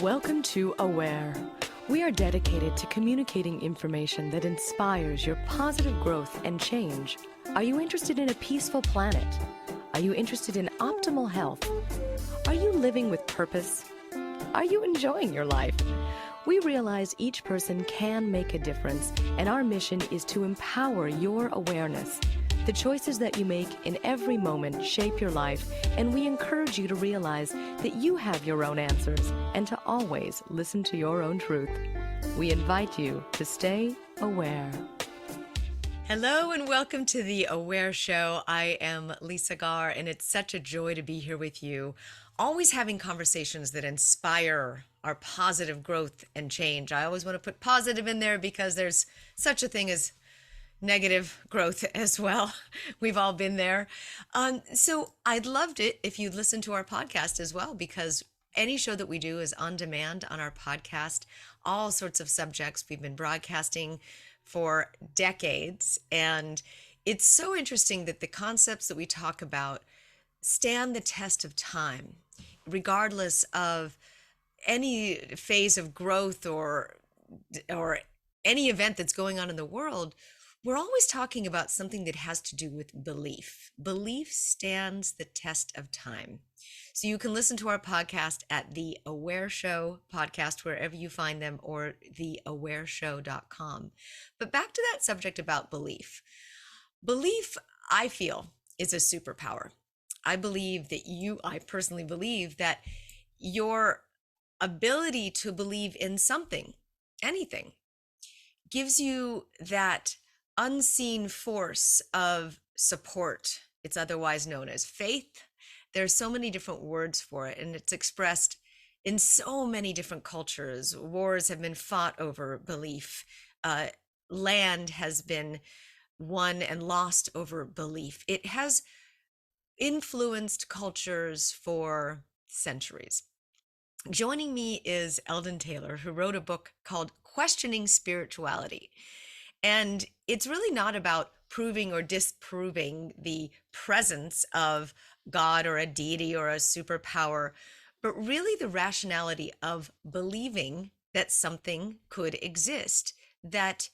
Welcome to Aware. We are dedicated to communicating information that inspires your positive growth and change. Are you interested in a peaceful planet? Are you interested in optimal health? Are you living with purpose? Are you enjoying your life? We realize each person can make a difference, and our mission is to empower your awareness. The choices that you make in every moment shape your life, and we encourage you to realize that you have your own answers and to always listen to your own truth. We invite you to stay aware. Hello and welcome to the Aware Show. I am Lisa Garr, and it's such a joy to be here with you, always having conversations that inspire our positive growth and change. I always want to put positive in there because there's such a thing as negative growth as well. We've all been there. So I'd loved it if you'd listen to our podcast as well, because any show that we do is on demand on our podcast, all sorts of subjects. We've been broadcasting for decades, and it's so interesting that the concepts that we talk about stand the test of time, regardless of any phase of growth or any event that's going on in the world. We're always talking about something that has to do with belief. Belief stands the test of time. So you can listen to our podcast at the Aware Show podcast, wherever you find them, or theawareshow.com. But back to that subject about belief. Belief, I feel, is a superpower. I personally believe that your ability to believe in something, anything, gives you that unseen force of support. It's otherwise known as faith. There's so many different words for it, and it's expressed in so many different cultures. Wars have been fought over belief. Land has been won and lost over belief. It has influenced cultures for centuries. Joining me is Eldon Taylor, who wrote a book called Questioning Spirituality. And it's really not about proving or disproving the presence of God or a deity or a superpower, but really the rationality of believing that something could exist that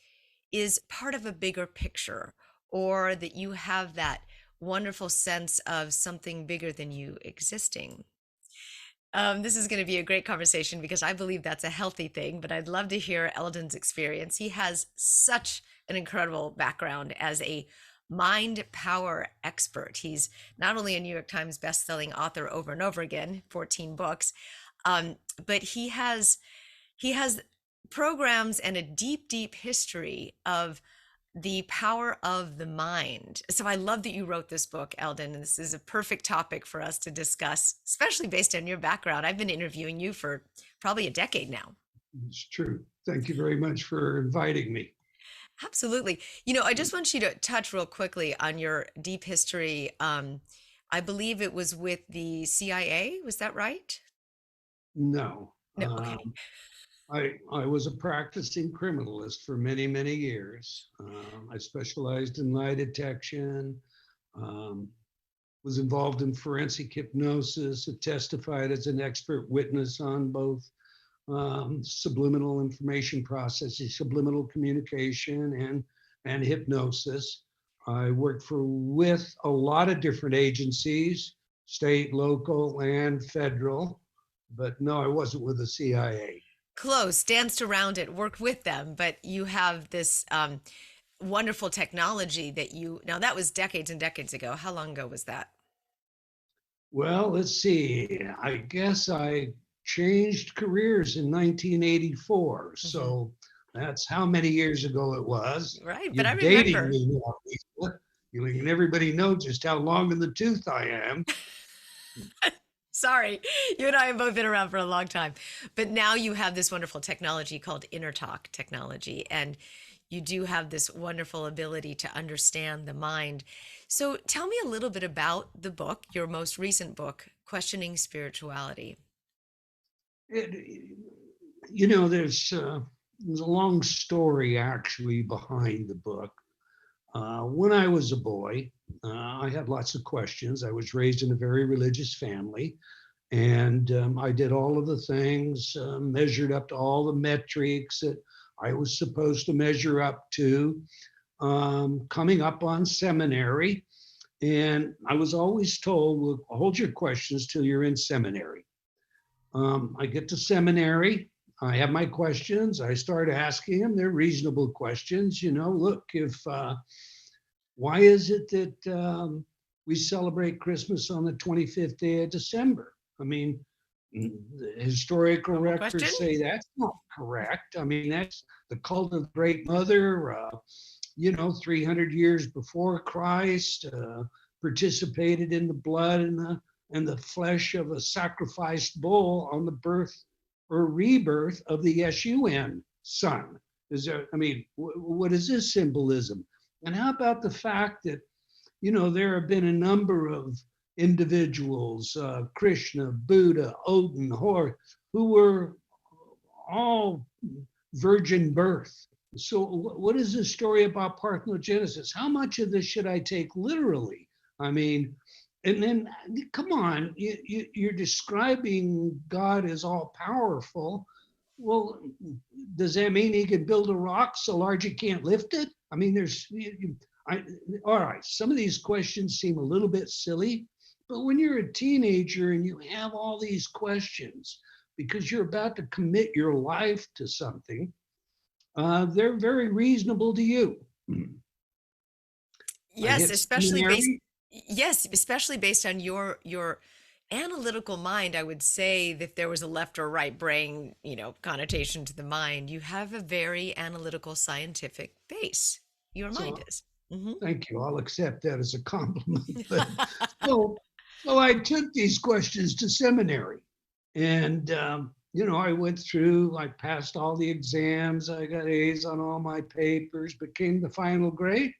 is part of a bigger picture, or that you have that wonderful sense of something bigger than you existing. This is going to be a great conversation because I believe that's a healthy thing, but I'd love to hear Eldon's experience. He has such an incredible background as a mind power expert. He's not only a New York Times bestselling author over and over again, 14 books, but he has programs and a deep, deep history of the power of the mind. So I love that you wrote this book, Eldon, and this is a perfect topic for us to discuss, especially based on your background. I've been interviewing you for probably a decade now. It's true. Thank you very much for inviting me. Absolutely. You know, I just want you to touch real quickly on your deep history. I believe it was with the CIA. Was that right? No. No. Okay. I was a practicing criminalist for many, many years. I specialized in lie detection, was involved in forensic hypnosis, testified as an expert witness on both subliminal information processing, subliminal communication, and hypnosis. I worked with a lot of different agencies, state, local, and federal, but no, I wasn't with the CIA. Close, danced around it, worked with them, but you have this wonderful technology now that was decades and decades ago. How long ago was that? Well, let's see. I guess I changed careers in 1984. Mm-hmm. So that's how many years ago it was. Right, You're but I remember. Dating me now, Lisa. And everybody knows just how long in the tooth I am. Sorry, you and I have both been around for a long time, but now you have this wonderful technology called InnerTalk technology, and you do have this wonderful ability to understand the mind. So tell me a little bit about the book, your most recent book, Questioning Spirituality. There's a long story actually behind the book. When I was a boy, I had lots of questions. I was raised in a very religious family, And I did all of the things, measured up to all the metrics that I was supposed to measure up to, coming up on seminary. And I was always told, well, hold your questions till you're in seminary. I get to seminary, I have my questions, I start asking them, they're reasonable questions. Look, why is it that we celebrate Christmas on the 25th day of December? I mean, the historical records say that's not correct. I mean, that's the cult of Great Mother, 300 years before Christ, participated in the blood and the flesh of a sacrificed bull on the birth or rebirth of the S-U-N son. What is this symbolism? And how about the fact that, there have been a number of individuals, Krishna, Buddha, Odin, Hor, who were all virgin birth. So what is this story about parthenogenesis? How much of this should I take literally? I mean, and then, come on, you're describing God as all powerful. Well, does that mean he can build a rock so large you can't lift it? I mean, all right, some of these questions seem a little bit silly, but when you're a teenager and you have all these questions because you're about to commit your life to something, they're very reasonable to you. Yes, especially based on your analytical mind. I would say that if there was a left or right brain, connotation to the mind, you have a very analytical scientific base. Your mind is. Mm-hmm. Thank you. I'll accept that as a compliment. But so I took these questions to seminary, and I went through. I passed all the exams. I got A's on all my papers. But came the final grade,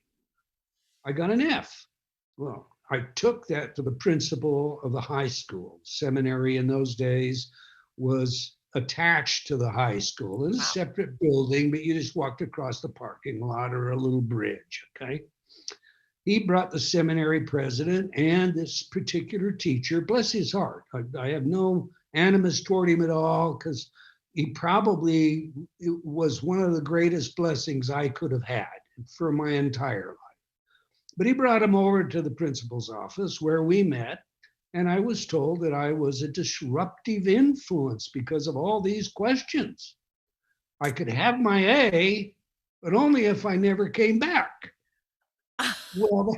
I got an F. Well, I took that to the principal of the high school. Seminary in those days was attached to the high school in a separate building, but you just walked across the parking lot or a little bridge, okay? He brought the seminary president and this particular teacher, bless his heart. I have no animus toward him at all, because he probably was one of the greatest blessings I could have had for my entire life. But he brought him over to the principal's office where we met. And I was told that I was a disruptive influence because of all these questions. I could have my A, but only if I never came back. Well,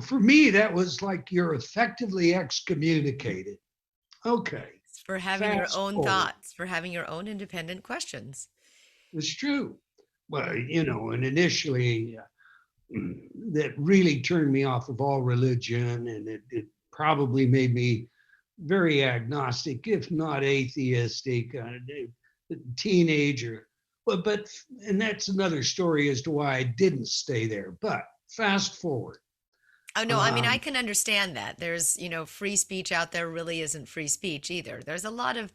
for me, that was like you're effectively excommunicated. Okay. For having your own thoughts, for having your own independent questions. It's true. Well, and initially, that really turned me off of all religion, and it probably made me very agnostic, if not atheistic, teenager. But and that's another story as to why I didn't stay there. But fast forward. Oh, no, I mean, I can understand that. There's, free speech out there really isn't free speech either. There's a lot of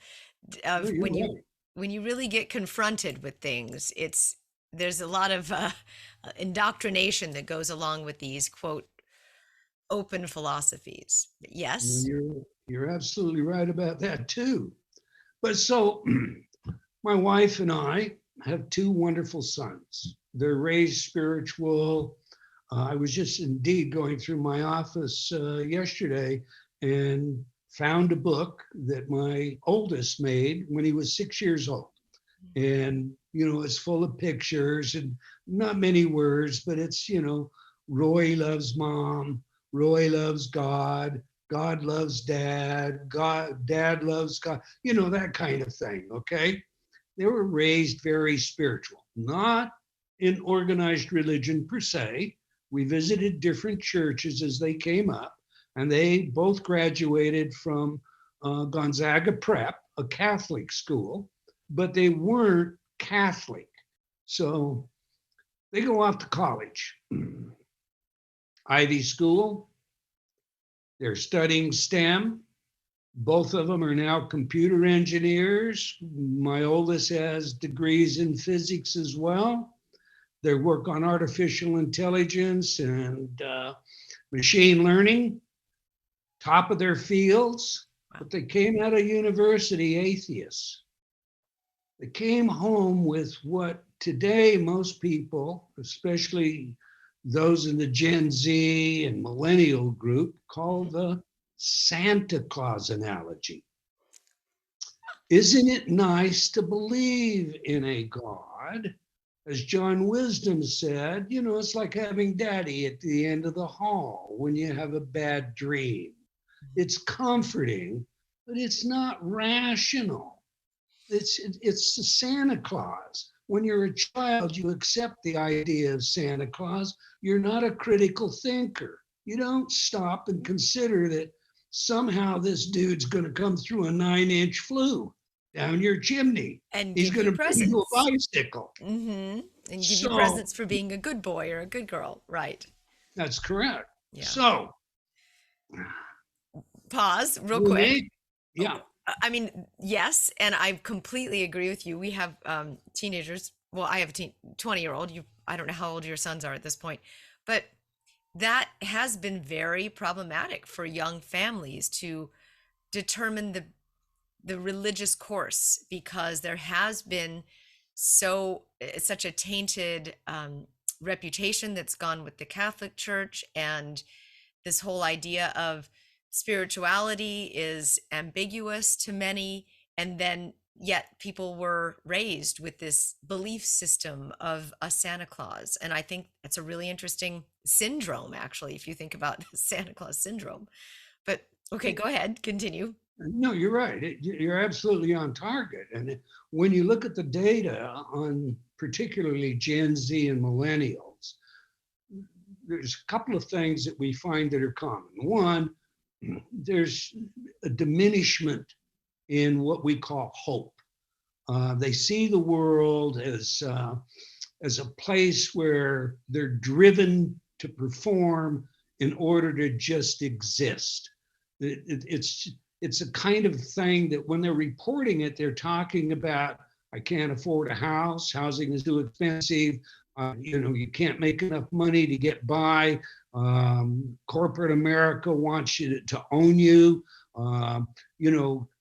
when you really get confronted with things, there's a lot of indoctrination that goes along with these, quote, open philosophies. Yes. You're absolutely right about that too. But so my wife and I have two wonderful sons. They're raised spiritual. I was just indeed going through my office yesterday and found a book that my oldest made when he was 6 years old. And, it's full of pictures and not many words, but it's, Roy loves mom, Roy loves God, God loves dad, dad loves God, that kind of thing, okay? They were raised very spiritual, not in organized religion per se. We visited different churches as they came up, and they both graduated from Gonzaga Prep, a Catholic school, but they weren't Catholic. So they go off to college. Ivy School, they're studying STEM. Both of them are now computer engineers. My oldest has degrees in physics as well. They work on artificial intelligence and machine learning, top of their fields. but they came out of university atheists. They came home with what today most people, especially those in the Gen Z and millennial group, call the Santa Claus analogy. Isn't it nice to believe in a God? As John Wisdom said, it's like having daddy at the end of the hall when you have a bad dream. It's comforting, but it's not rational. It's the Santa Claus. When you're a child, you accept the idea of Santa Claus. You're not a critical thinker. You don't stop and consider that somehow this dude's going to come through a 9-inch flue down your chimney. And he's going to bring you a bicycle. And give you presents for being a good boy or a good girl. Right. That's correct. Yeah. So pause real quick. Yeah. I mean, yes, and I completely agree with you. We have teenagers. Well, I have a 20-year-old. I don't know how old your sons are at this point, but that has been very problematic for young families to determine the religious course, because there has been such a tainted reputation that's gone with the Catholic Church, and this whole idea of spirituality is ambiguous to many, and then yet people were raised with this belief system of a Santa Claus. And I think it's a really interesting syndrome, actually, if you think about the Santa Claus syndrome. But okay, go ahead, continue. No, you're right. You're absolutely on target. And when you look at the data on particularly Gen Z and millennials, there's a couple of things that we find that are common. One, there's a diminishment in what we call hope. They see the world as a place where they're driven to perform in order to just exist. It's a kind of thing that when they're reporting it, they're talking about, I can't afford a house, housing is too expensive, you can't make enough money to get by, corporate America wants you to own you,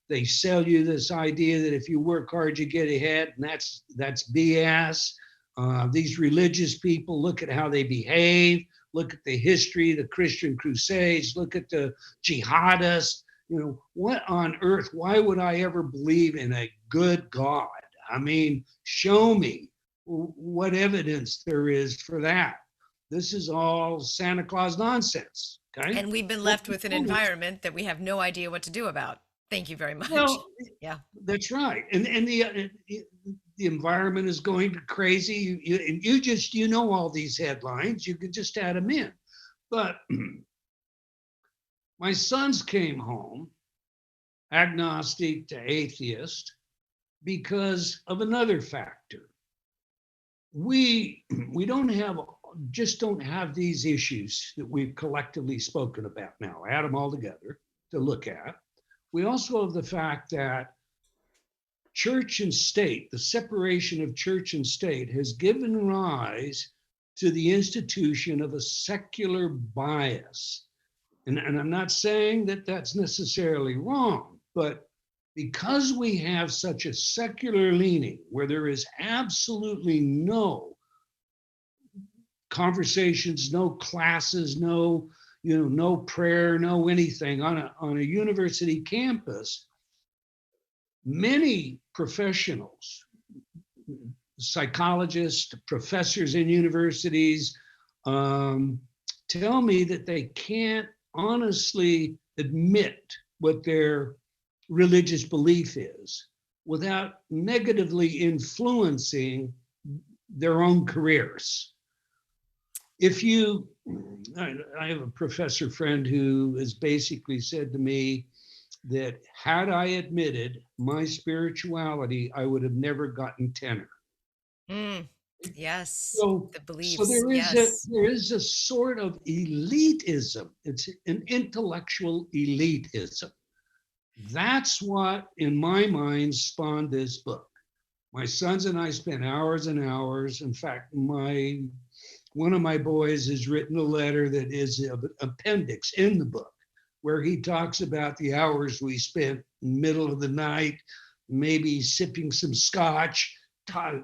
they sell you this idea that if you work hard, you get ahead, and that's BS. These religious people, look at how they behave, look at the history, the Christian Crusades, look at the jihadists. What on earth? Why would I ever believe in a good God? I mean, show me what evidence there is for that. This is all Santa Claus nonsense. Okay. And we've been left with an environment that we have no idea what to do about. Thank you very much. Well, yeah, that's right. And the environment is going crazy. You know all these headlines. You could just add them in. But my sons came home agnostic to atheist because of another factor. We don't have these issues that we've collectively spoken about now. Add them all together to look at. We also have the fact that church and state, the separation of church and state, has given rise to the institution of a secular bias. And I'm not saying that that's necessarily wrong, but because we have such a secular leaning where there is absolutely no conversations, no classes, no prayer, no anything on a university campus, many professionals, psychologists, professors in universities, tell me that they can't honestly admit what their religious belief is without negatively influencing their own careers. I have a professor friend who has basically said to me that had I admitted my spirituality, I would have never gotten tenure. Yes, So, the beliefs. So yes. there is a sort of elitism. It's an intellectual elitism. That's what, in my mind, spawned this book. My sons and I spent hours and hours. In fact, one of my boys has written a letter that is an appendix in the book where he talks about the hours we spent in the middle of the night, maybe sipping some scotch,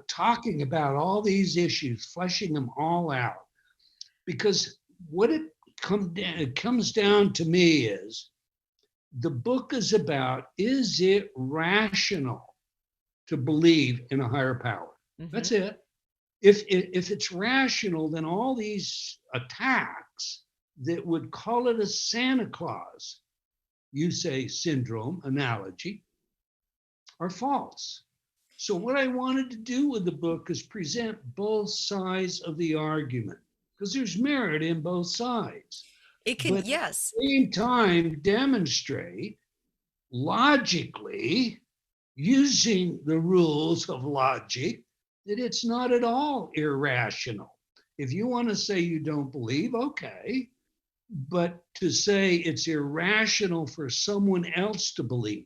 talking about all these issues, fleshing them all out. Because what it comes down to me is the book is about, is it rational to believe in a higher power? Mm-hmm. That's it. If it's rational, then all these attacks that would call it a Santa Claus, you say syndrome, analogy, are false. So what I wanted to do with the book is present both sides of the argument, because there's merit in both sides. It can, But yes. at the same time, demonstrate logically, using the rules of logic, that it's not at all irrational. If you want to say you don't believe, okay. But to say it's irrational for someone else to believe,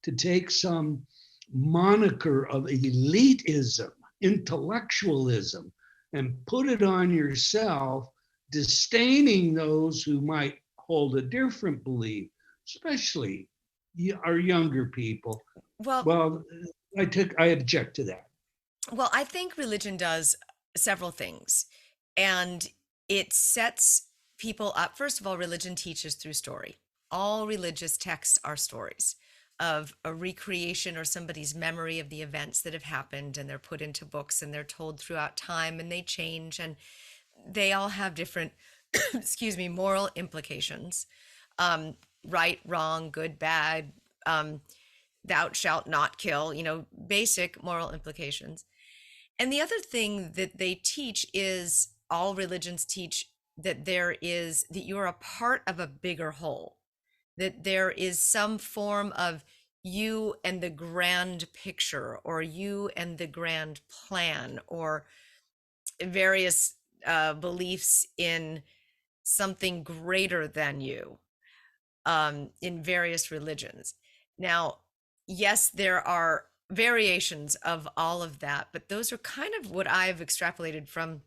to take some moniker of elitism, intellectualism, and put it on yourself, disdaining those who might hold a different belief, especially our younger people. Well, I object to that. Well, I think religion does several things, and it sets people up. First of all, religion teaches through story. All religious texts are stories of a recreation or somebody's memory of the events that have happened, and they're put into books and they're told throughout time, and they change, and they all have different excuse me, moral implications. Right, wrong, good, bad, thou shalt not kill, basic moral implications. And the other thing that they teach is, all religions teach, that that you're a part of a bigger whole, that there is some form of you and the grand picture, or you and the grand plan, or various beliefs in something greater than you, in various religions. Now, yes, there are variations of all of that, but those are kind of what I've extrapolated from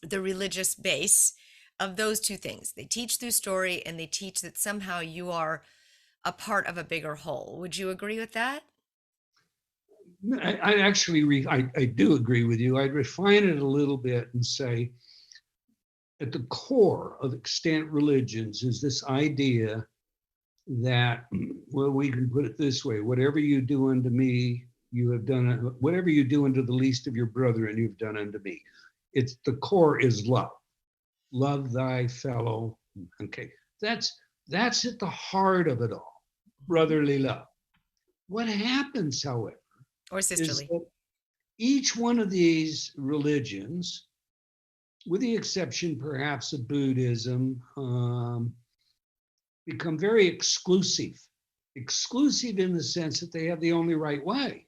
the religious base of those two things. They teach through story, and they teach that somehow you are a part of a bigger whole. Would you agree with that? I actually, I do agree with you. I'd refine it a little bit and say, at the core of extant religions is this idea that, well, we can put it this way: whatever you do unto me, you have done it. Whatever you do unto the least of your brethren, you've done unto me. It's the core is love. Love thy fellow. Okay, that's at the heart of it all. Brotherly love. What happens, however, Or is sisterly? that each one of these religions, with the exception perhaps of Buddhism, become very exclusive in the sense that they have the only right way.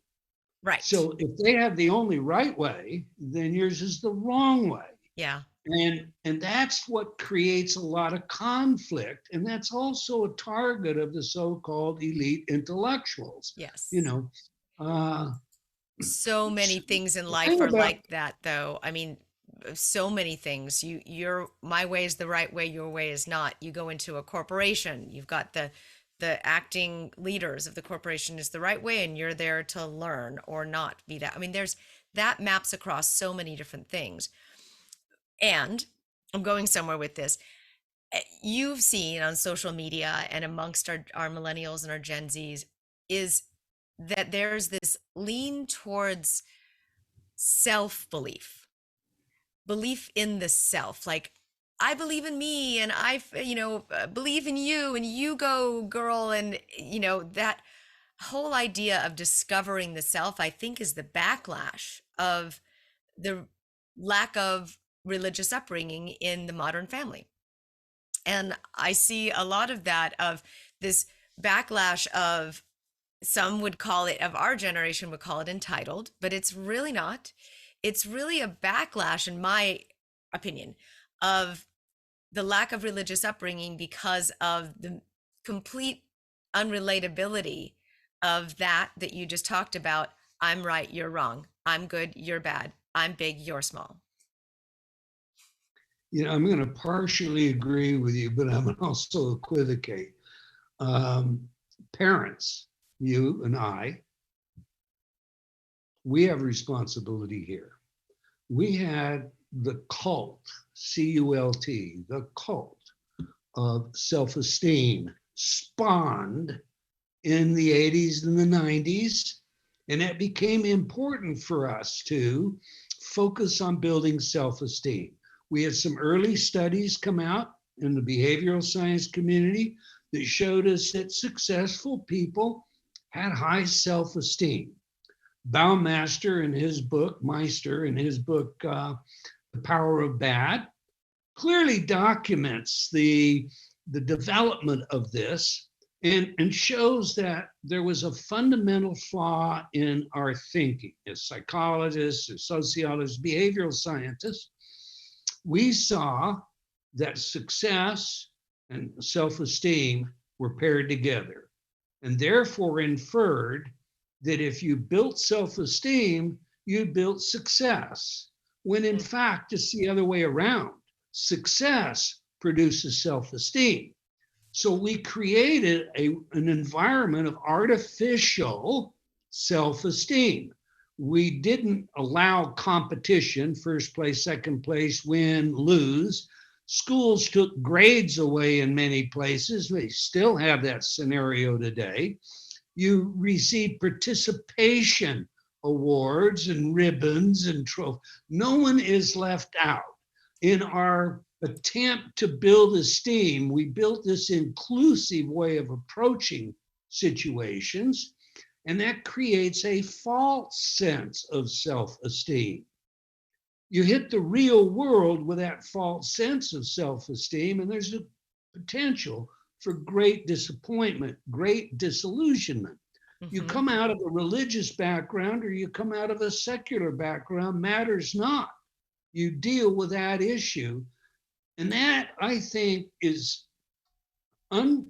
Right. So if they have the only right way, then yours is the wrong way. Yeah. And that's what creates a lot of conflict. And that's also a target of the so-called elite intellectuals. Yes. So many things in life are like that, though. I mean, so many things. My way is the right way, your way is not. You go into a corporation, you've got the acting leaders of the corporation is the right way, and you're there to learn or not be that. I mean, that maps across so many different things. And I'm going somewhere with this. You've seen on social media and amongst our millennials and our Gen Zs is that there's this lean towards self-belief, belief in the self. Like, I believe in me, and I believe in you, and you go, girl. And that whole idea of discovering the self, I think, is the backlash of the lack of religious upbringing in the modern family. And I see a lot of that, of this backlash of, some would call it, of our generation would call it entitled, but it's really not. It's really a backlash, in my opinion, of the lack of religious upbringing because of the complete unrelatability of that you just talked about. I'm right, you're wrong. I'm good, you're bad. I'm big, you're small. I'm going to partially agree with you, but I'm also equivocate. Um, Parents, you and I, we have responsibility here. We had the cult, C-U-L-T, the cult of self-esteem spawned in the 80s and the 90s. And it became important for us to focus on building self-esteem. We had some early studies come out in the behavioral science community that showed us that successful people had high self-esteem. Baumeister in his book, Meister in his book, The Power of Bad, clearly documents the development of this and shows that there was a fundamental flaw in our thinking as psychologists, as sociologists, behavioral scientists. We saw that success and self-esteem were paired together, and therefore inferred that if you built self-esteem, you built success, when in fact it's the other way around. Success produces self-esteem. So we created an environment of artificial self-esteem. We didn't allow competition, first place, second place, win, lose. Schools took grades away in many places. We still have that scenario today. You receive participation awards and ribbons and trophies. No one is left out. In our attempt to build esteem, we built this inclusive way of approaching situations, and that creates a false sense of self-esteem. You hit the real world with that false sense of self-esteem, and there's a potential for great disappointment, great disillusionment. You come out of a religious background or you come out of a secular background, matters not. You deal with that issue. And that, I think, is what?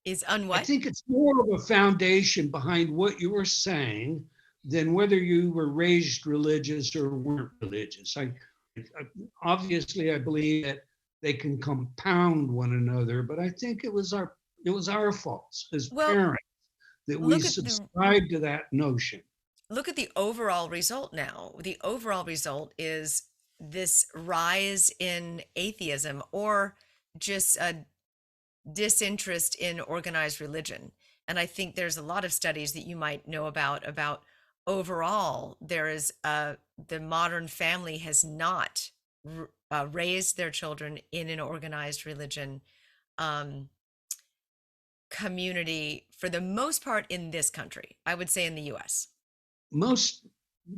I think it's more of a foundation behind what you were saying than whether you were raised religious or weren't religious. Obviously, I believe that they can compound one another, but I think it was our faults as parents that we subscribed to that notion. Look at the overall result now. The overall result is this rise in atheism, or just a disinterest in organized religion. And I think there's a lot of studies that you might know about overall there is the modern family has not raised their children in an organized religion community for the most part in this country. I would say in the US.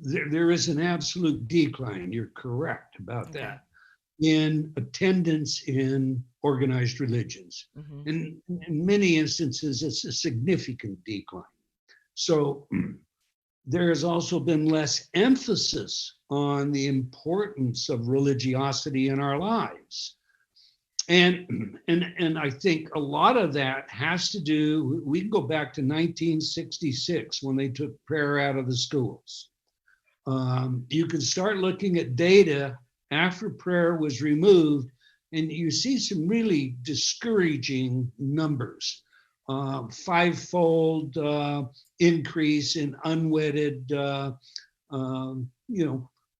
There is an absolute decline. You're correct about that, in attendance in organized religions. In many instances, it's a significant decline. So there has also been less emphasis on the importance of religiosity in our lives. And I think a lot of that has to do, we can go back to 1966 when they took prayer out of the schools. You can start looking at data after prayer was removed, and you see some really discouraging numbers. Five-fold increase in unwedded,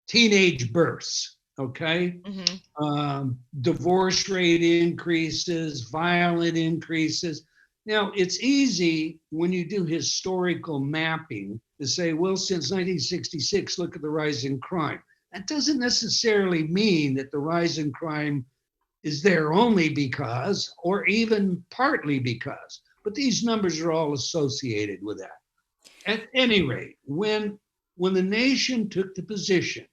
teenage births. Okay. Divorce rate increases, violent increases. Now, it's easy when you do historical mapping to say, well, since 1966, look at the rise in crime. That doesn't necessarily mean that the rise in crime is there only because, or even partly because, but these numbers are all associated with that. At any rate, when the nation took the position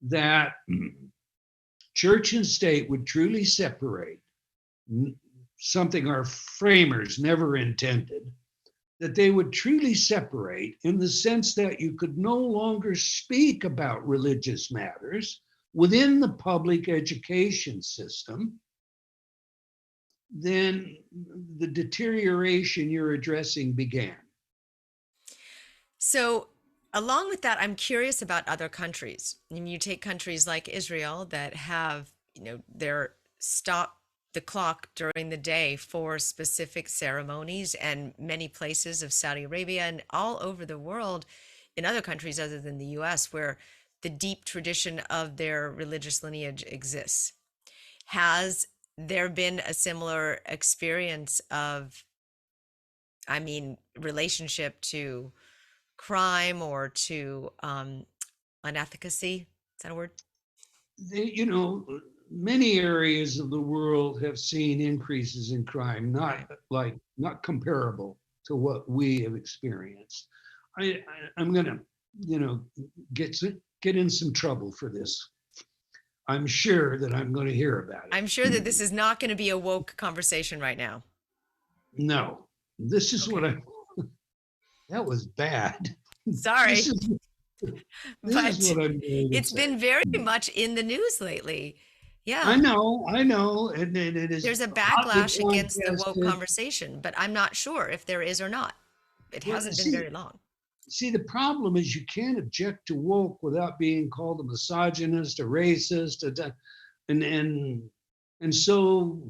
that church and state would truly separate, something our framers never intended, that they would truly separate in the sense that you could no longer speak about religious matters within the public education system, then the deterioration you're addressing began. So along with that, I'm curious about other countries. And you take countries like Israel that have, their the clock during the day for specific ceremonies, and many places of Saudi Arabia and all over the world in other countries other than the US where the deep tradition of their religious lineage exists. Has there been a similar experience of, I mean, relationship to crime or to unefficacy? Is that a word? You know, many areas of the world have seen increases in crime, not comparable to what we have experienced. I'm gonna, get in some trouble for this. I'm sure that I'm going to hear about it. I'm sure that this is not going to be a woke conversation right now. No, this is Okay. that was bad. Sorry. This is But what I'm going to it's say. been very much in the news lately. Yeah. I know, and it is There's a hotly backlash against the woke contested. conversation, but I'm not sure if there is or not. It Well, hasn't been very long. see, the problem is you can't object to woke without being called a misogynist, a racist, and so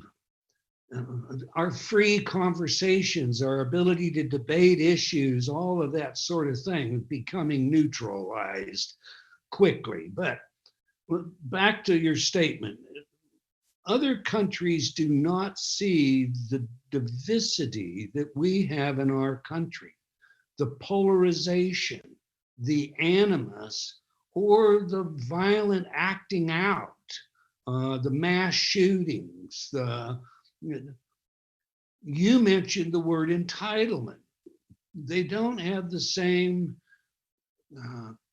our free conversations, our ability to debate issues, all of that sort of thing is becoming neutralized quickly. But back to your statement, other countries do not see the diversity that we have in our country, the polarization, the animus, or the violent acting out, the mass shootings, you mentioned the word entitlement. They don't have the same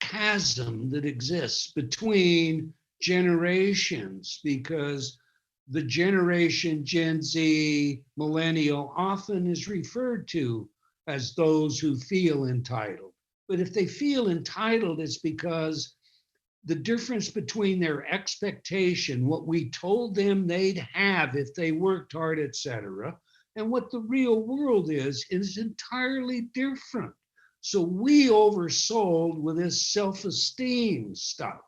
chasm that exists between generations, because the generation Gen Z, millennial, often is referred to as those who feel entitled. But if they feel entitled, it's because the difference between their expectation, what we told them they'd have if they worked hard, etc., and what the real world is entirely different. So we oversold with this self-esteem stuff,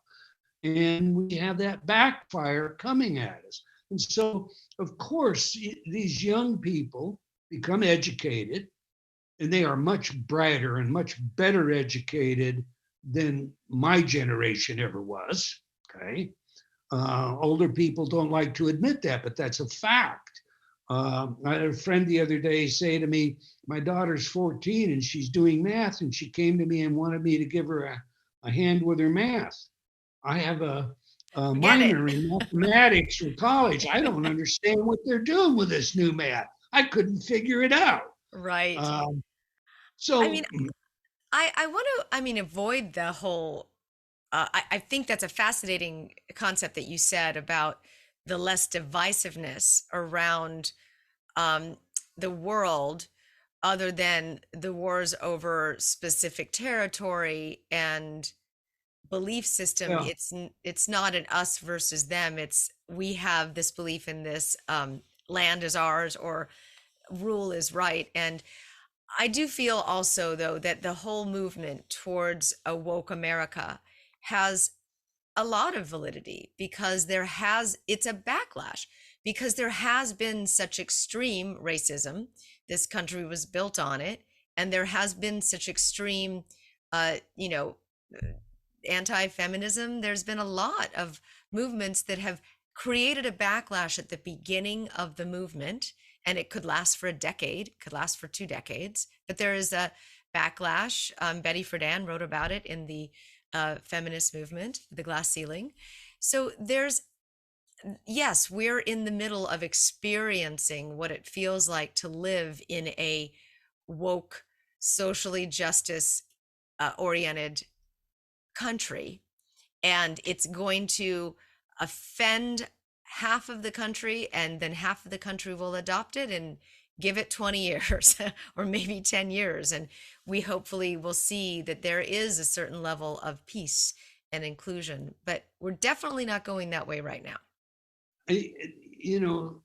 and we have that backfire coming at us. And so, of course, these young people become educated, and they are much brighter and much better educated than my generation ever was. Okay. Older people don't like to admit that, but that's a fact. I had a friend the other day say to me, my daughter's 14 and she's doing math, and she came to me and wanted me to give her a hand with her math. I have a minor in mathematics for college. I don't understand what they're doing with this new math. I couldn't figure it out. Right. So I mean, I want to, avoid the whole, I think that's a fascinating concept that you said about the less divisiveness around the world, other than the wars over specific territory and belief system. yeah, It's not an us versus them. It's we have this belief in this, land is ours, or rule is right. And I do feel also, though, that the whole movement towards a woke America has a lot of validity, because it's a backlash, because there has been such extreme racism. This country was built on it, and there has been such extreme, uh, you know, anti-feminism. There's been a lot of movements that have created a backlash at the beginning of the movement, and it could last for a decade, could last for 2 decades, but there is a backlash. Betty Friedan wrote about it in the feminist movement, the glass ceiling. So yes, we're in the middle of experiencing what it feels like to live in a woke, socially justice oriented country, and it's going to offend half of the country, and then half of the country will adopt it, and give it 20 years or maybe 10 years, and we hopefully will see that there is a certain level of peace and inclusion, but we're definitely not going that way right now. you know,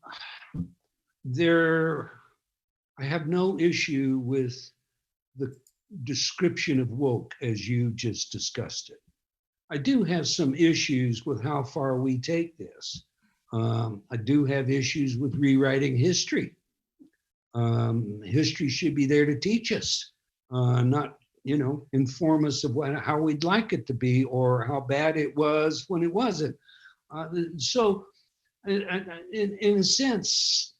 I have no issue with the description of woke as you just discussed it. I do have some issues with how far we take this. I do have issues with rewriting history. History should be there to teach us, not, inform us of how we'd like it to be or how bad it was when it wasn't. So, in a sense,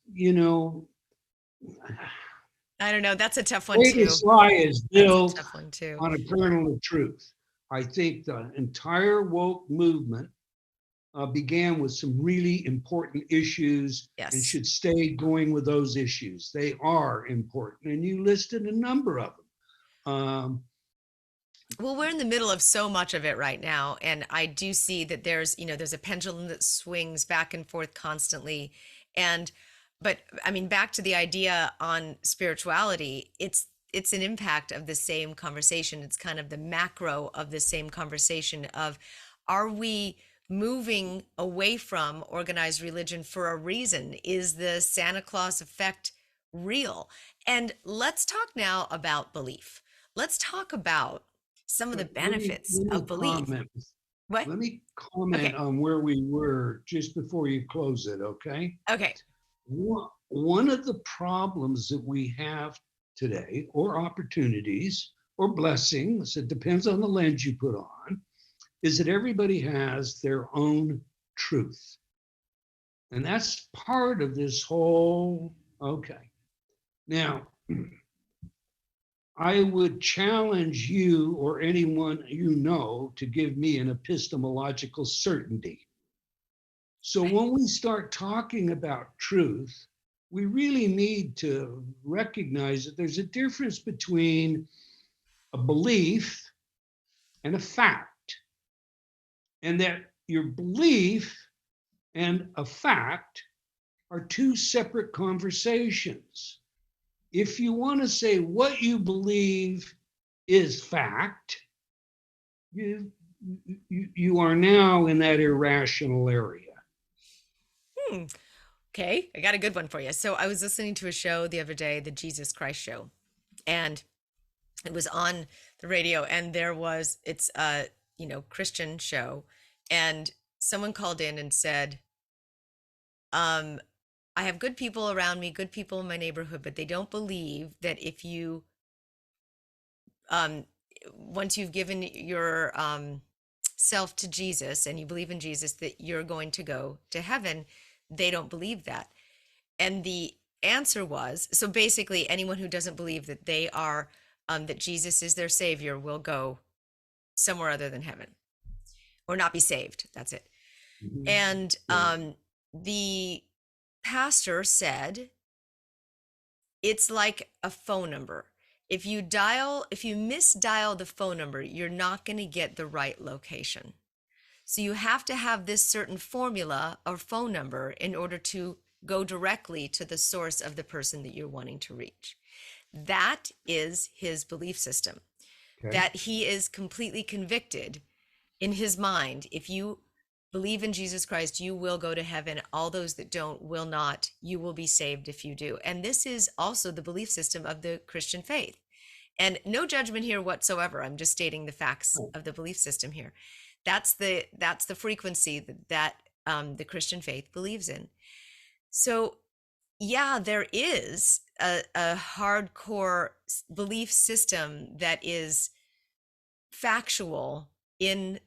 I don't know. That's a tough one too. greatest lie is That's a built tough one too. on a kernel of truth. I think the entire woke movement began with some really important issues and Yes. should stay going with those issues. They are important, and you listed a number of them. Well, we're in the middle of so much of it right now, and I do see that there's a pendulum that swings back and forth constantly. But I mean, back to the idea on spirituality, it's an impact of the same conversation. It's kind of the macro of the same conversation of, are we moving away from organized religion for a reason? Is the Santa Claus effect real? And let's talk now about belief. Let's talk about some of the benefits of belief. What? Let me comment on where we were just before you close it, okay? Okay. One of the problems that we have today, or opportunities, or blessings, it depends on the lens you put on, is that everybody has their own truth. And that's part of this whole, okay. Now, I would challenge you or anyone to give me an epistemological certainty. So when we start talking about truth, we really need to recognize that there's a difference between a belief and a fact, and that your belief and a fact are two separate conversations. If you want to say what you believe is fact, you are now in that irrational area. Okay, I got a good one for you. So I was listening to a show the other day, the Jesus Christ show, and it was on the radio, and it's a Christian show, and someone called in and said, I have good people around me, good people in my neighborhood, but they don't believe that if you once you've given your self to Jesus and you believe in Jesus, that you're going to go to heaven. They don't believe that. And the answer was, so basically anyone who doesn't believe that they are that Jesus is their savior will go somewhere other than heaven or not be saved. That's it. Mm-hmm. And the pastor said, it's like a phone number. If you misdial the phone number, you're not going to get the right location. So you have to have this certain formula or phone number in order to go directly to the source of the person that you're wanting to reach. That is his belief system. Okay. That he is completely convicted in his mind. If you believe in Jesus Christ, you will go to heaven. All those that don't will not. You will be saved if you do. And this is also the belief system of the Christian faith. And no judgment here whatsoever. I'm just stating the facts of the belief system here. That's the frequency that the Christian faith believes in. So yeah, there is a hardcore belief system that is factual in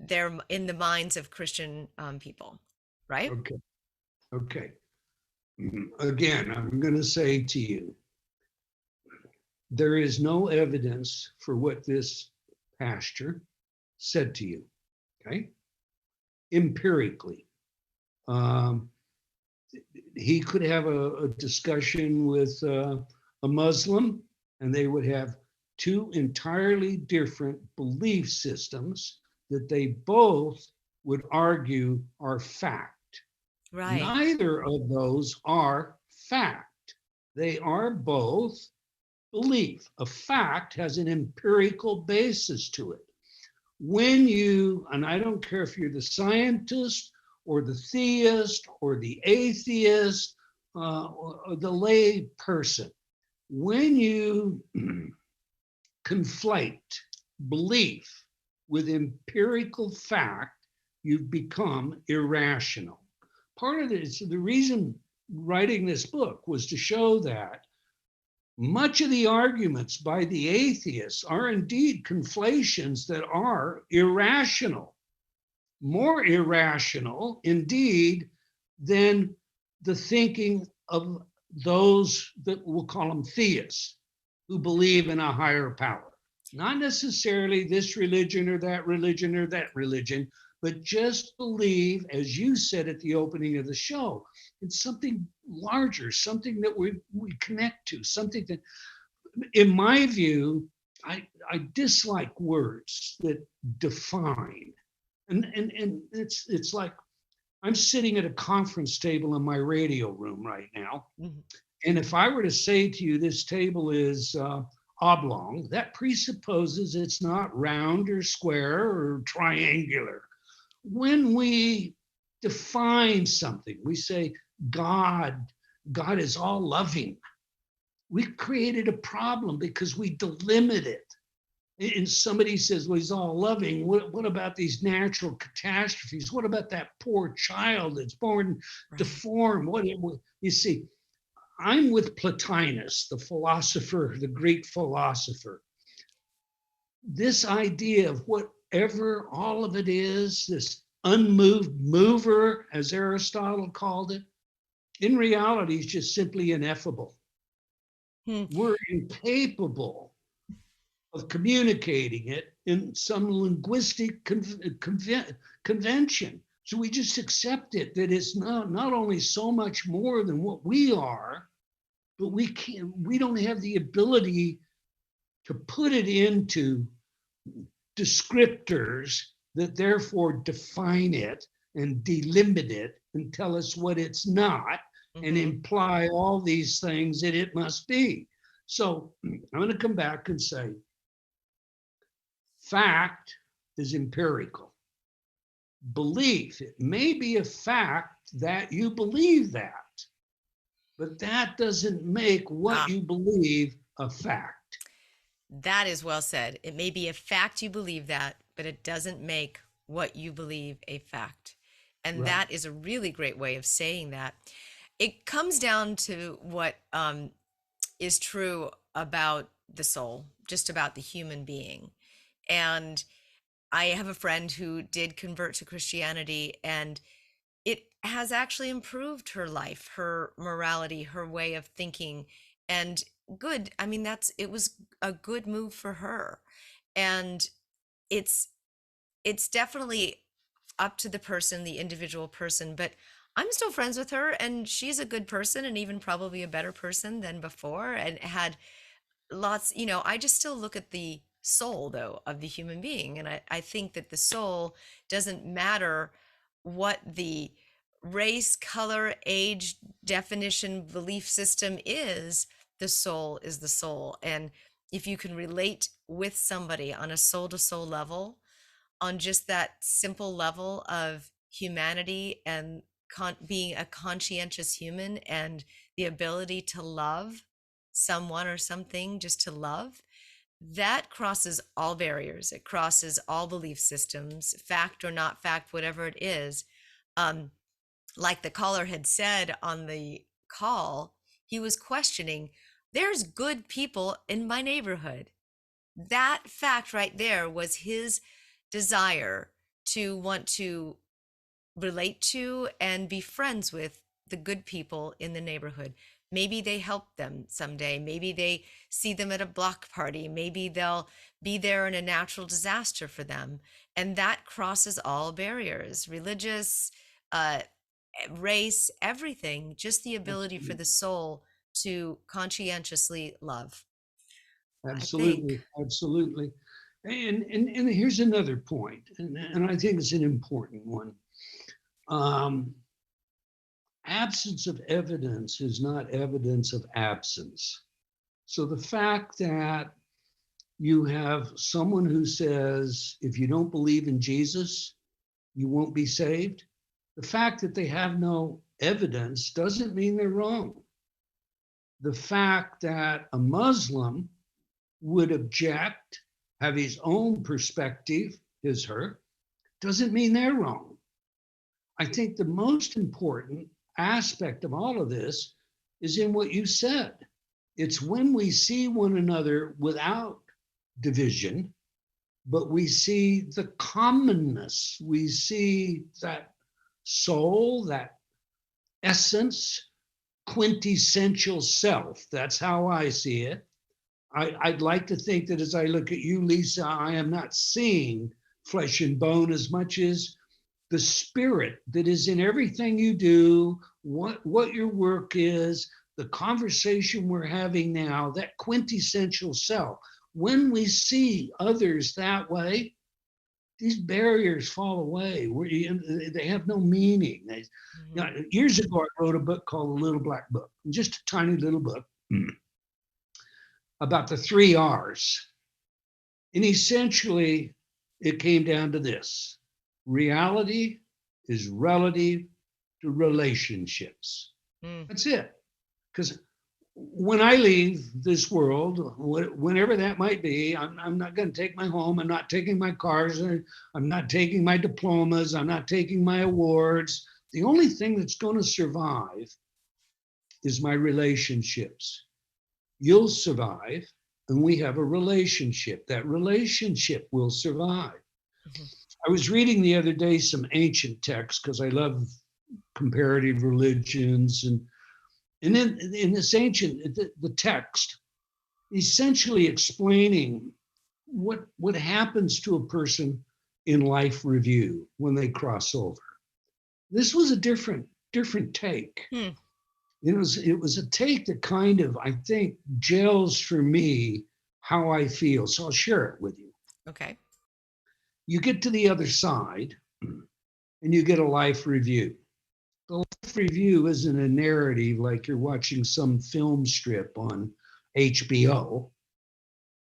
the minds of Christian people, right? Okay. Again, I'm going to say to you, there is no evidence for what this pastor said to you, okay? Empirically. He could have a discussion with a Muslim, and they would have two entirely different belief systems that they both would argue are fact. Right. Neither of those are fact. They are both belief. A fact has an empirical basis to it. When you, and I don't care if you're the scientist or the theist or the atheist or the lay person, when you conflate belief with empirical fact, you've become irrational. part of this, the reason writing this book was to show that much of the arguments by the atheists are indeed conflations that are irrational, more irrational indeed than the thinking of those that we'll call them theists, who believe in a higher power. Not necessarily this religion or that religion or that religion, but just believe, as you said at the opening of the show, in something larger, something that we connect to, something that, in my view, I dislike words that define. And it's like I'm sitting at a conference table in my radio room right now. Mm-hmm. And if I were to say to you, this table is oblong, that presupposes it's not round or square or triangular. When we define something, we say God is all loving. We created a problem because we delimit it. And somebody says, well, he's all loving. What about these natural catastrophes? What about that poor child that's born deformed? What you see, I'm with Plotinus, the philosopher, the Greek philosopher. This idea of whatever all of it is, this unmoved mover, as Aristotle called it, in reality is just simply ineffable. We're incapable of communicating it in some linguistic convention. So we just accept it, that it's not only so much more than what we are, but we don't have the ability to put it into descriptors that therefore define it and delimit it and tell us what it's not, and imply all these things that it must be. So I'm going to come back and say, fact is empirical. Belief, it may be a fact that you believe that, but that doesn't make what you believe a fact. That is well said. It may be a fact you believe that, but it doesn't make what you believe a fact. And that is a really great way of saying that. It comes down to what is true about the soul, just about the human being. And I have a friend who did convert to Christianity, and it has actually improved her life, her morality, her way of thinking. And good. I mean, it was a good move for her. And it's definitely up to the person, the individual person, but I'm still friends with her, and she's a good person, and even probably a better person than before, and had lots, I just still look at the soul, though, of the human being. And I think that the soul doesn't matter what the race, color, age, definition, belief system is. The soul is the soul. And if you can relate with somebody on a soul to soul level, on just that simple level of humanity and being a conscientious human, and the ability to love someone or something, just to love, that crosses all barriers. It crosses all belief systems, fact or not fact, whatever it is. Like the caller had said on the call, he was questioning, there's good people in my neighborhood. That fact right there was his desire to want to relate to and be friends with the good people in the neighborhood. Maybe they help them someday. Maybe they see them at a block party. Maybe they'll be there in a natural disaster for them. And that crosses all barriers, religious, race, everything, just the ability for the soul to conscientiously love. Absolutely, absolutely. And here's another point, and I think it's an important one. Absence of evidence is not evidence of absence. So the fact that you have someone who says, if you don't believe in Jesus, you won't be saved, the fact that they have no evidence doesn't mean they're wrong. The fact that a Muslim would object, have his own perspective, his, her, doesn't mean they're wrong. I think the most important aspect of all of this is in what you said. It's when we see one another without division, but we see the commonness, we see that soul, that essence, quintessential self. That's how I see it. I'd like to think that as I look at you, Lisa, I am not seeing flesh and bone as much as the spirit that is in everything you do, what your work is, the conversation we're having now, that quintessential self. When we see others that way, these barriers fall away. They have no meaning. Years ago, I wrote a book called The Little Black Book, just a tiny little book about the 3 R's. And essentially, it came down to this: reality is relative to relationships. That's it. Because when I leave this world, whenever that might be, I'm not going to take my home. I'm not taking my cars. I'm not taking my diplomas. I'm not taking my awards. The only thing that's going to survive is my relationships. You'll survive, and we have a relationship. That relationship will survive. Mm-hmm. I was reading the other day some ancient texts because I love comparative religions, and in this ancient, the text essentially explaining what happens to a person in life review when they cross over. This was a different take. It was a take that kind of, I think, gels for me how I feel. So I'll share it with you. Okay. You get to the other side and you get a life review. The life review isn't a narrative like you're watching some film strip on HBO.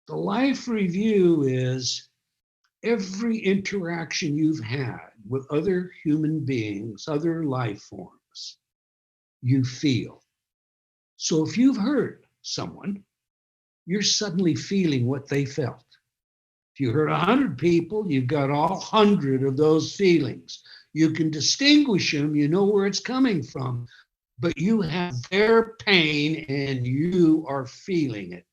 The life review is every interaction you've had with other human beings, other life forms, you feel. So if you've hurt someone, you're suddenly feeling what they felt. If you hurt 100 people, you've got all 100 of those feelings. You can distinguish them, you know where it's coming from, but you have their pain and you are feeling it.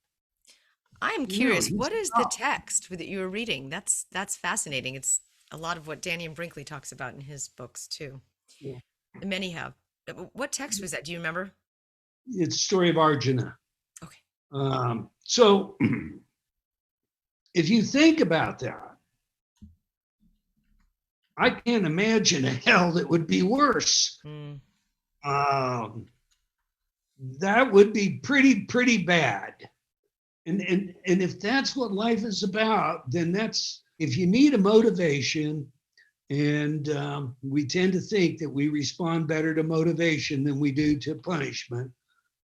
I'm curious, what is the text that you were reading? That's fascinating. It's a lot of what Danny and Brinkley talks about in his books too. Yeah. And many have. What text was that? Do you remember? It's the story of Arjuna. Okay. So if you think about that, I can't imagine a hell that would be worse. That would be pretty bad. And if that's what life is about, then that's, if you need a motivation, and we tend to think that we respond better to motivation than we do to punishment.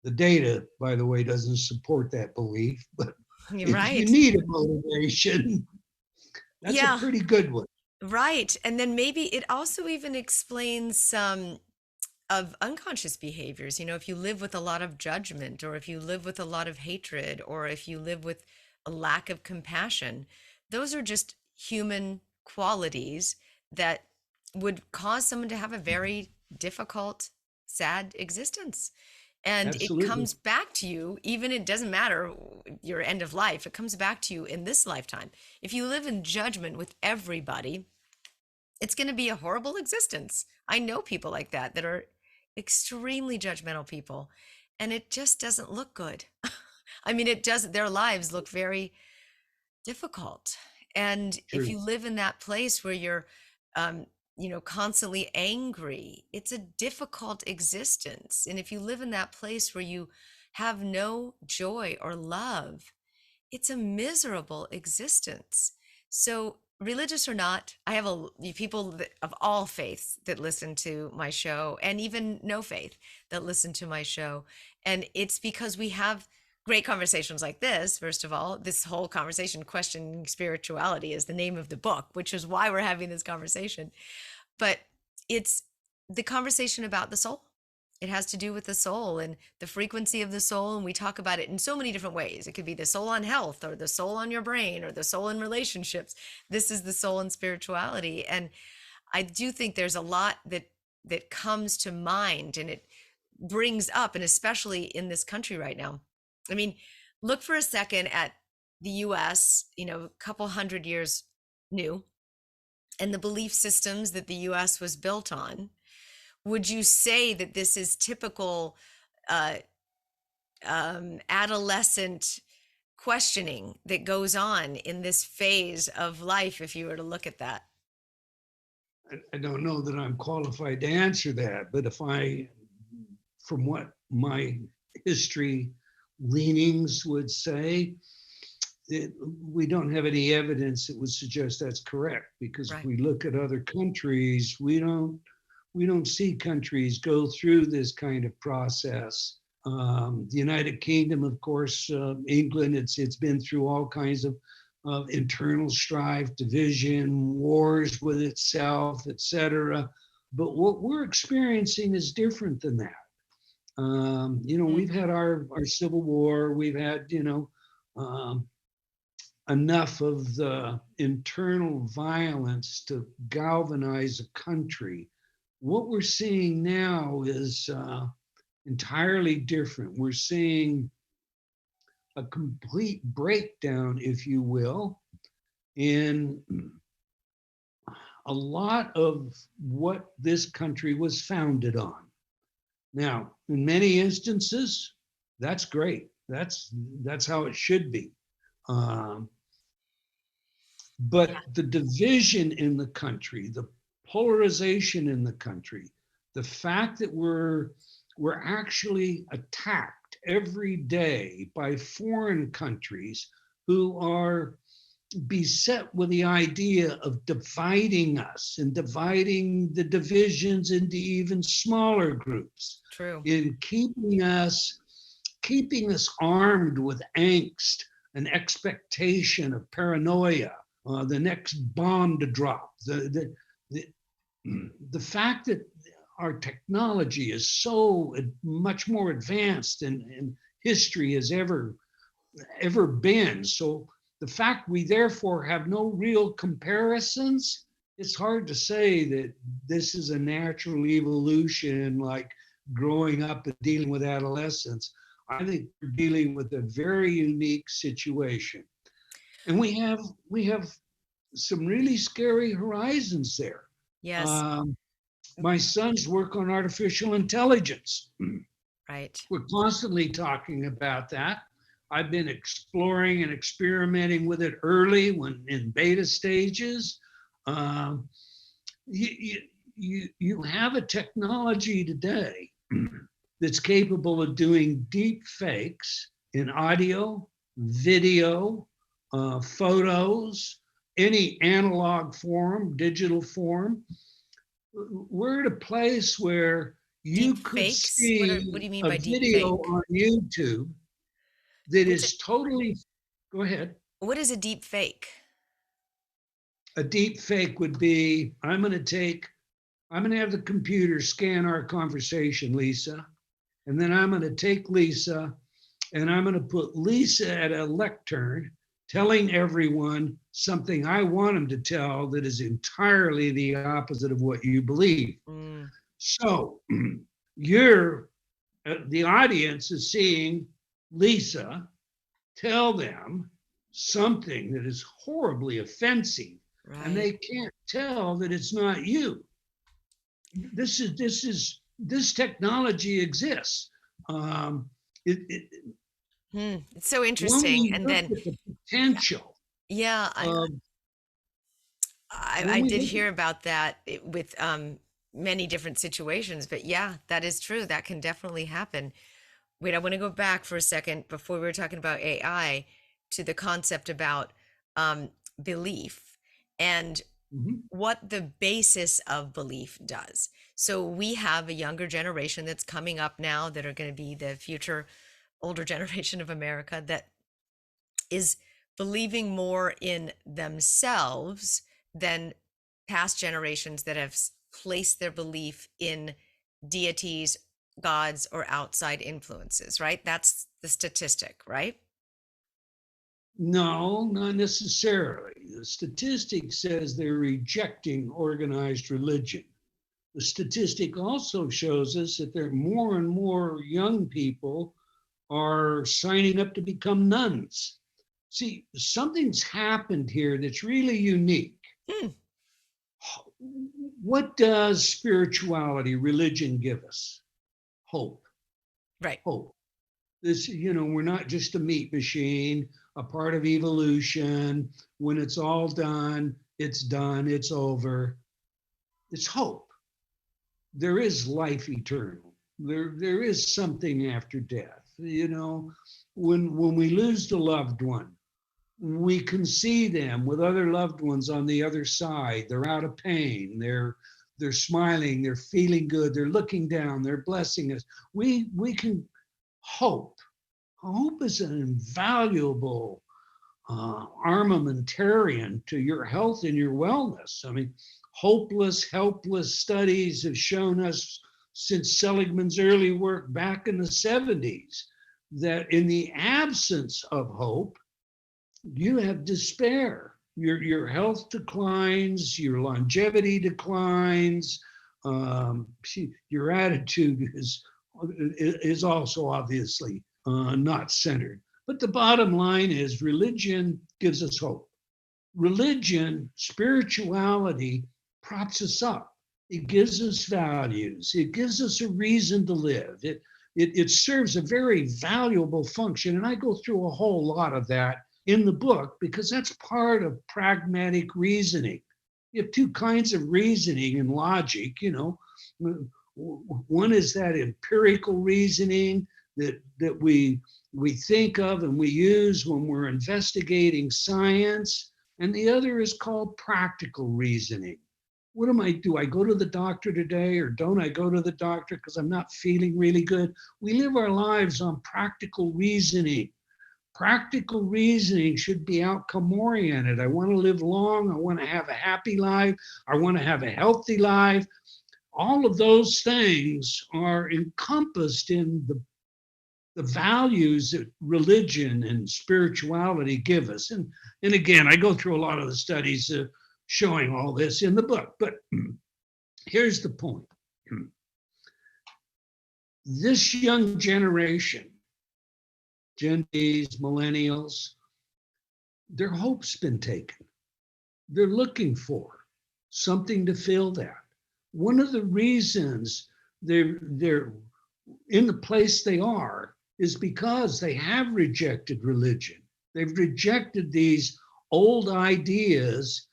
The data, by the way, doesn't support that belief, but if you need a motivation, that's a pretty good one. Right. And then maybe it also even explains some of unconscious behaviors. You know, if you live with a lot of judgment, or if you live with a lot of hatred, or if you live with a lack of compassion, those are just human qualities that would cause someone to have a very difficult, sad existence. And Absolutely. It comes back to you, even it doesn't matter your end of life, it comes back to you in this lifetime. If you live in judgment with everybody, it's going to be a horrible existence. I know people like that are extremely judgmental people, and it just doesn't look good. I mean, it doesn't, their lives look very difficult. And True. If you live in that place where you're, constantly angry, it's a difficult existence. And if you live in that place where you have no joy or love, it's a miserable existence. So religious or not, I have people of all faiths that listen to my show, and even no faith that listen to my show. And it's because we have great conversations like this. First of all, this whole conversation, Questioning Spirituality, is the name of the book, which is why we're having this conversation. But it's the conversation about the soul. It has to do with the soul and the frequency of the soul. And we talk about it in so many different ways. It could be the soul on health, or the soul on your brain, or the soul in relationships. This is the soul in spirituality. And I do think there's a lot that that comes to mind, and it brings up, and especially in this country right now. I mean, look for a second at the US, a couple hundred years new, and the belief systems that the US was built on. Would you say that this is typical uh, adolescent questioning that goes on in this phase of life, if you were to look at that? I don't know that I'm qualified to answer that, but from what my history leanings would say, we don't have any evidence that would suggest that's correct, because if Right. we look at other countries, we don't see countries go through this kind of process. The United Kingdom, of course, England, it's been through all kinds of internal strife, division, wars with itself, etc. But what we're experiencing is different than that. We've had our Civil War, we've had, enough of the internal violence to galvanize a country. What we're seeing now is entirely different. We're seeing a complete breakdown, if you will, in a lot of what this country was founded on. Now, in many instances, that's great. That's how it should be. But the division in the country, the polarization in the country, the fact that we're actually attacked every day by foreign countries who are beset with the idea of dividing us and dividing the divisions into even smaller groups. True. In keeping us armed with angst and expectation of paranoia, the next bomb to drop, the fact that our technology is so much more advanced than history has ever been. So the fact we therefore have no real comparisons, it's hard to say that this is a natural evolution like growing up and dealing with adolescence. I think we're dealing with a very unique situation. And we have some really scary horizons there. Yes. My sons work on artificial intelligence. Right. We're constantly talking about that. I've been exploring and experimenting with it early when in beta stages. You have a technology today that's capable of doing deep fakes in audio, video, photos, any analog form, digital form. We're at a place where you Deep could fakes? see What do you mean a by deep video fake? on YouTube that What's is totally, go ahead. What is a deep fake? A deep fake would be, I'm going to have the computer scan our conversation, Lisa, and then I'm going to take Lisa and I'm going to put Lisa at a lectern telling everyone something I want them to tell that is entirely the opposite of what you believe. So the audience is seeing Lisa tell them something that is horribly offensive, Right. and they can't tell that it's not you. This technology exists. It's so When interesting. we And look then, at the potential, yeah, I did hear about that with many different situations, but yeah, that is true. That can definitely happen. Wait, I want to go back for a second before we were talking about AI to the concept about belief and what the basis of belief does. So we have a younger generation that's coming up now that are going to be the future older generation of America that is believing more in themselves than past generations that have placed their belief in deities, gods, or outside influences, right? That's the statistic, right? no, not necessarily. The statistic says they're rejecting organized religion. The statistic also shows us that there are more and more young people are signing up to become nuns. See, something's happened here that's really unique. Hmm. What does spirituality, religion give us? Hope. Right. Hope. This, we're not just a meat machine, a part of evolution. When it's all done, it's over. It's hope. There is life eternal. There is something after death. When we lose the loved one, we can see them with other loved ones on the other side. They're out of pain. They're smiling. They're feeling good. They're looking down. They're blessing us. We can hope. Hope is an invaluable armamentarian to your health and your wellness. I mean, hopeless, helpless studies have shown us since Seligman's early work back in the 70s that in the absence of hope, you have despair. Your health declines, your longevity declines, your attitude is also obviously not centered. But the bottom line is religion gives us hope. Religion, spirituality props us up. It gives us values. It gives us a reason to live. It serves a very valuable function. And I go through a whole lot of that in the book because that's part of pragmatic reasoning. You have two kinds of reasoning and logic, One is that empirical reasoning that we think of and we use when we're investigating science, and the other is called practical reasoning. Do I go to the doctor today or don't I go to the doctor because I'm not feeling really good? We live our lives on practical reasoning. Practical reasoning should be outcome oriented. I want to live long. I want to have a happy life. I want to have a healthy life. All of those things are encompassed in the values that religion and spirituality give us. And again, I go through a lot of the studies showing all this in the book. But here's the point. This young generation, Gen Zs, millennials, their hope's been taken. They're looking for something to fill that. One of the reasons they're in the place they are is because they have rejected religion. They've rejected these old ideas.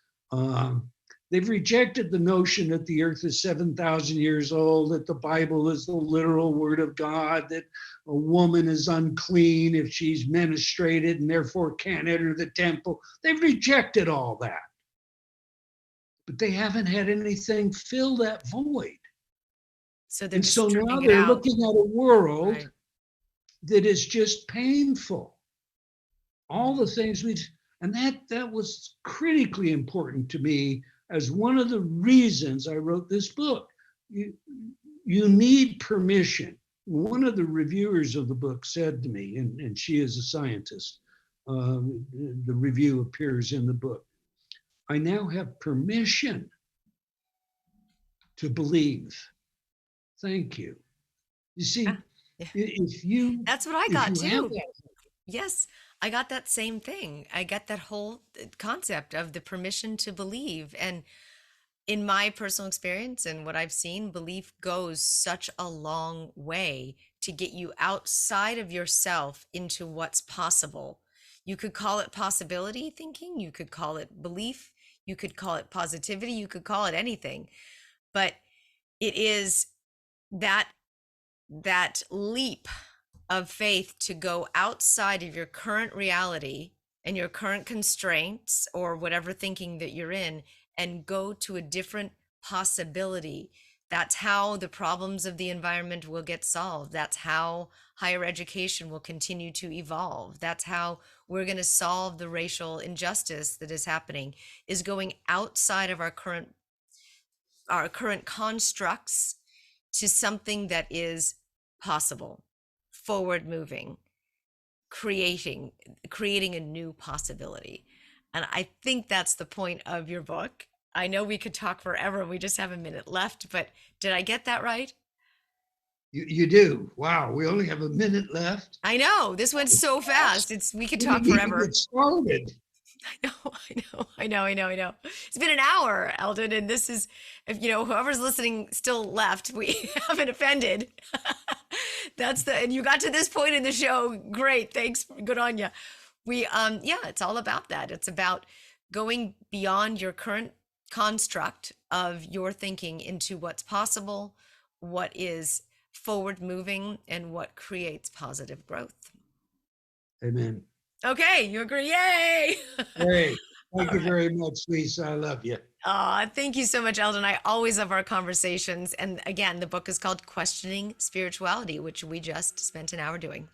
They've rejected the notion that the earth is 7,000 years old, that the Bible is the literal word of God, that a woman is unclean if she's menstruated and therefore can't enter the temple. They've rejected all that. But they haven't had anything fill that void. So they're And just so now stripping it they're out. looking at a world Right. that is just painful. All the things and that was critically important to me as one of the reasons I wrote this book. You need permission. One of the reviewers of the book said to me, and she is a scientist, the review appears in the book, I now have permission to believe. Thank you. You Yeah. see, Yeah. if you That's what I if got you have too. that, Yes, I got that same thing. I got that whole concept of the permission to believe. And in my personal experience and what I've seen, belief goes such a long way to get you outside of yourself into what's possible. You could call it possibility thinking, you could call it belief, you could call it positivity, you could call it anything. But it is that leap of faith to go outside of your current reality and your current constraints or whatever thinking that you're in and go to a different possibility. That's how the problems of the environment will get solved. That's how higher education will continue to evolve. That's how we're going to solve the racial injustice that is happening, is going outside of our current constructs to something that is possible, forward moving, creating a new possibility. And I think that's the point of your book. I know we could talk forever. We just have a minute left, but did I get that right? You do. Wow, we only have a minute left. I know. This went so fast. We could talk We didn't even forever. get started. I know. It's been an hour, Eldon, and this is, if whoever's listening still left, we haven't offended. And you got to this point in the show. Great. Thanks. Good on you. It's all about that. It's about going beyond your current construct of your thinking into what's possible, what is forward moving, and what creates positive growth. Amen. Okay, you agree? Yay! Great. Thank you very much, Lisa. I love you. Thank you so much, Eldon. I always love our conversations. And again, the book is called Questioning Spirituality, which we just spent an hour doing.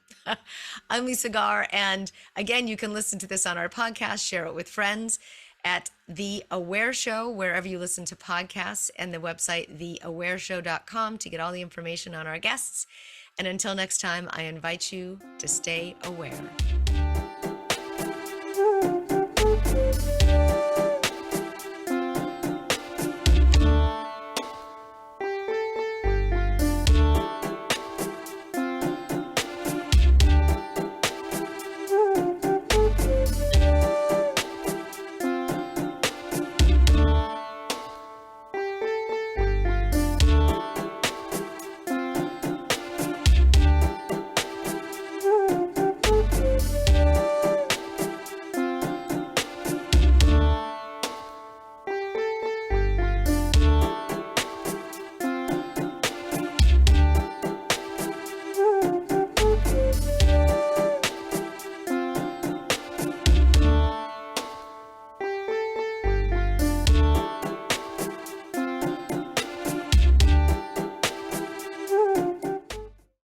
I'm Lisa Garr. And again, you can listen to this on our podcast, share it with friends at The Aware Show, wherever you listen to podcasts, and the website, theawareshow.com, to get all the information on our guests. And until next time, I invite you to stay aware.